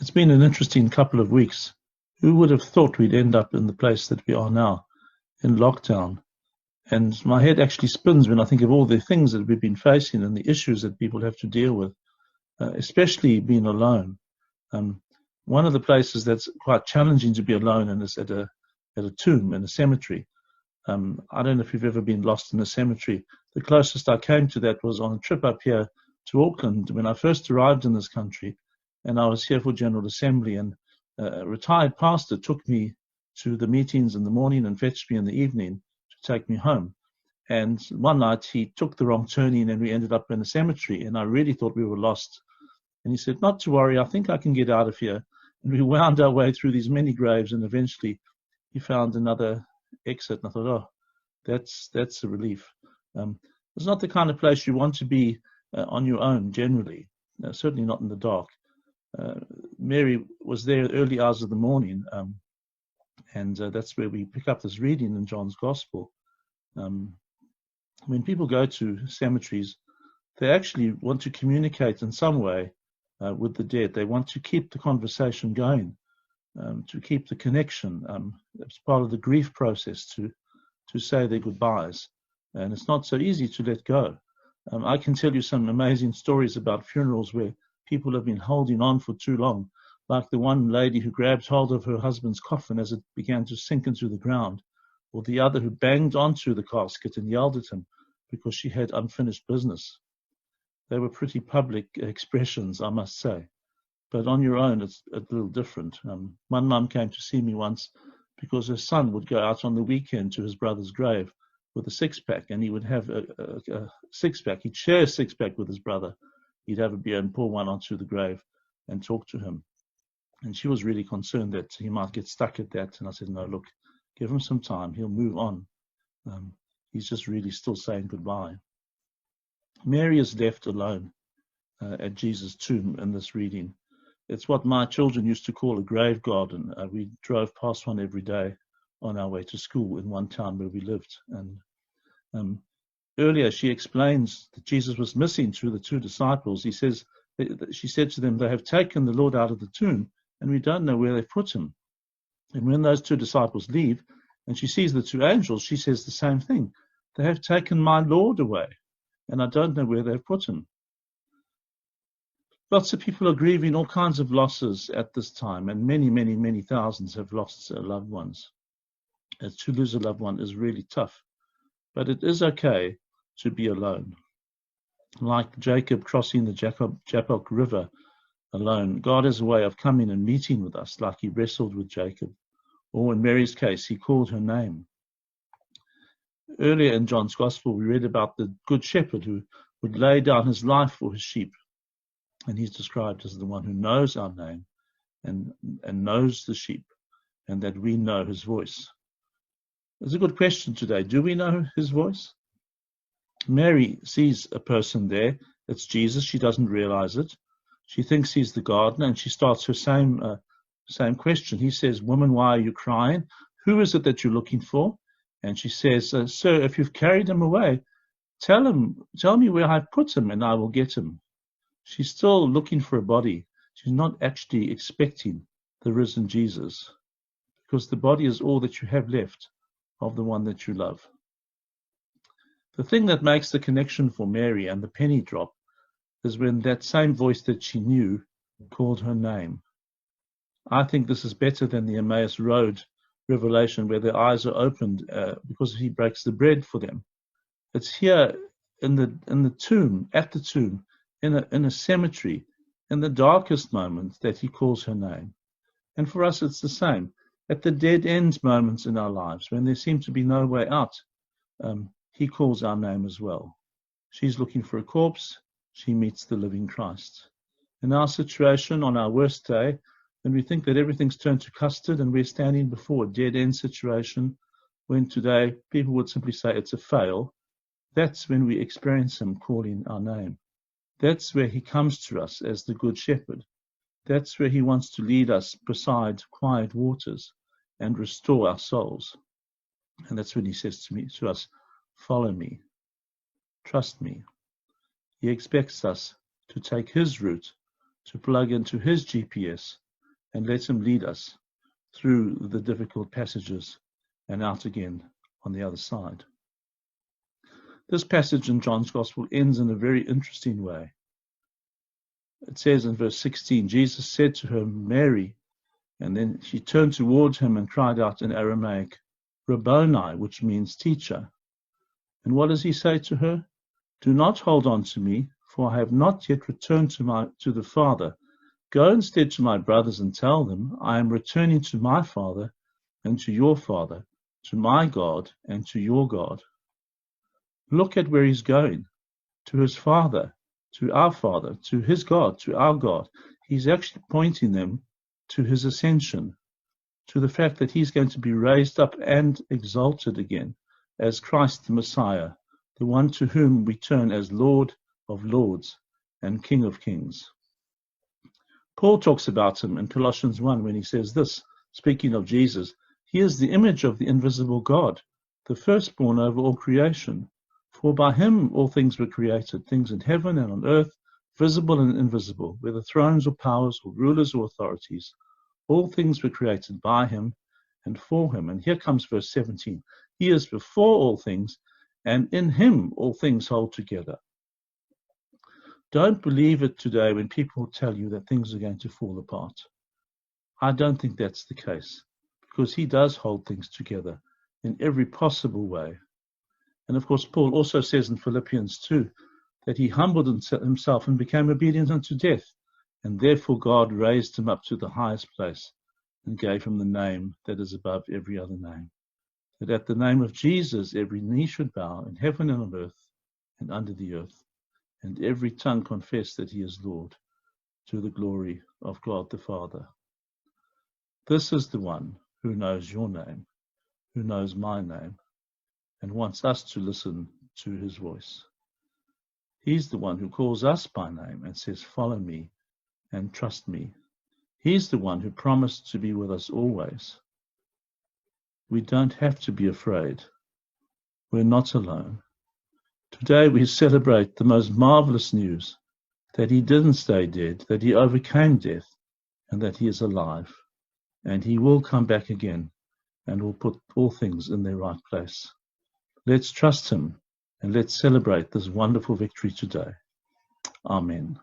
It's been an interesting couple of weeks. Who would have thought we'd end up in the place that we are now, in lockdown? And my head actually spins when I think of all the things that we've been facing and the issues that people have to deal with, especially being alone. Um, One of the places that's quite challenging to be alone in is at a tomb in a cemetery. I don't know if you've ever been lost in a cemetery. The closest I came to that was on a trip up here to Auckland when I first arrived in this country, and I was here for General Assembly, and a retired pastor took me to the meetings in the morning and fetched me in the evening to take me home. And one night he took the wrong turning and we ended up in a cemetery, and I really thought we were lost. And he said, "Not to worry, I think I can get out of here." And we wound our way through these many graves, and eventually he found another exit. And I thought, oh, that's a relief. Um, it's not the kind of place you want to be on your own generally, certainly not in the dark. Mary was there early hours of the morning, and that's where we pick up this reading in John's Gospel. Um, when people go to cemeteries, they actually want to communicate in some way with the dead. They want to keep the conversation going, to keep the connection. It's part of the grief process to say their goodbyes, and it's not so easy to let go. I can tell you some amazing stories about funerals where people have been holding on for too long, like the one lady who grabbed hold of her husband's coffin as it began to sink into the ground, or the other who banged onto the casket and yelled at him because she had unfinished business. They were pretty public expressions, I must say. But on your own, it's a little different. One mum came to see me once because her son would go out on the weekend to his brother's grave with a six-pack, and he would have a six-pack. He'd share a six-pack with his brother. He'd have a beer and pour one onto the grave and talk to him. And she was really concerned that he might get stuck at that. And I said, no, look, give him some time. He'll move on. He's just really still saying goodbye. Mary is left alone at Jesus' tomb in this reading. It's what my children used to call a grave garden. We drove past one every day on our way to school in one town where we lived. And earlier she explains that Jesus was missing through the two disciples. She said to them, they have taken the Lord out of the tomb and we don't know where they've put him. And when those two disciples leave and she sees the two angels, she says the same thing. They have taken my Lord away and I don't know where they've put him. Lots of people are grieving all kinds of losses at this time, and many, many, many thousands have lost loved ones. To lose a loved one is really tough, but it is okay to be alone. Like Jacob crossing the Jabbok River alone, God has a way of coming and meeting with us, like he wrestled with Jacob. Or in Mary's case, he called her name. Earlier in John's Gospel, we read about the Good Shepherd who would lay down his life for his sheep. And he's described as the one who knows our name and knows the sheep, and that we know his voice. It's a good question today. Do we know his voice? Mary sees a person there. It's Jesus. She doesn't realize it. She thinks he's the gardener, and she starts her same question. He says, "Woman, why are you crying? Who is it that you're looking for?" And she says, "Sir, if you've carried him away, tell me where I put him, and I will get him." She's still looking for a body. She's not actually expecting the risen Jesus, because the body is all that you have left of the one that you love. The thing that makes the connection for Mary and the penny drop is when that same voice that she knew called her name. I think this is better than the Emmaus Road revelation where their eyes are opened because he breaks the bread for them. It's here in the tomb, at the tomb, in a cemetery, in the darkest moments that he calls her name. And for us, it's the same. At the dead end moments in our lives, when there seems to be no way out, he calls our name as well. She's looking for a corpse. She meets the living Christ. In our situation, on our worst day, when we think that everything's turned to custard and we're standing before a dead end situation, when today people would simply say it's a fail, that's when we experience him calling our name. That's where he comes to us as the Good Shepherd. That's where he wants to lead us beside quiet waters and restore our souls. And that's when he says to us, follow me, trust me. He expects us to take his route, to plug into his GPS and let him lead us through the difficult passages and out again on the other side. This passage in John's Gospel ends in a very interesting way. It says in verse 16, Jesus said to her, Mary, and then she turned towards him and cried out in Aramaic, Rabboni, which means teacher. And what does he say to her? Do not hold on to me, for I have not yet returned to the Father. Go instead to my brothers and tell them, I am returning to my Father and to your Father, to my God and to your God. Look at where he's going, to his Father, to our Father, to his God, to our God. He's actually pointing them to his ascension, to the fact that he's going to be raised up and exalted again as Christ the Messiah, the one to whom we turn as Lord of Lords and King of Kings. Paul talks about him in Colossians 1 when he says this, speaking of Jesus, he is the image of the invisible God, the firstborn over all creation. For by him all things were created, things in heaven and on earth, visible and invisible, whether thrones or powers or rulers or authorities. All things were created by him and for him. And here comes verse 17. He is before all things, and in him all things hold together. Don't believe it today when people tell you that things are going to fall apart. I don't think that's the case, because he does hold things together in every possible way. And of course, Paul also says in Philippians 2 that he humbled himself and became obedient unto death, and therefore God raised him up to the highest place and gave him the name that is above every other name. That at the name of Jesus every knee should bow in heaven and on earth and under the earth, and every tongue confess that he is Lord, to the glory of God the Father. This is the one who knows your name, who knows my name, and wants us to listen to his voice. He's the one who calls us by name and says, follow me and trust me. He's the one who promised to be with us always. We don't have to be afraid. We're not alone. Today we celebrate the most marvelous news, that he didn't stay dead, that he overcame death, and that he is alive. And he will come back again and will put all things in their right place. Let's trust him and let's celebrate this wonderful victory today. Amen.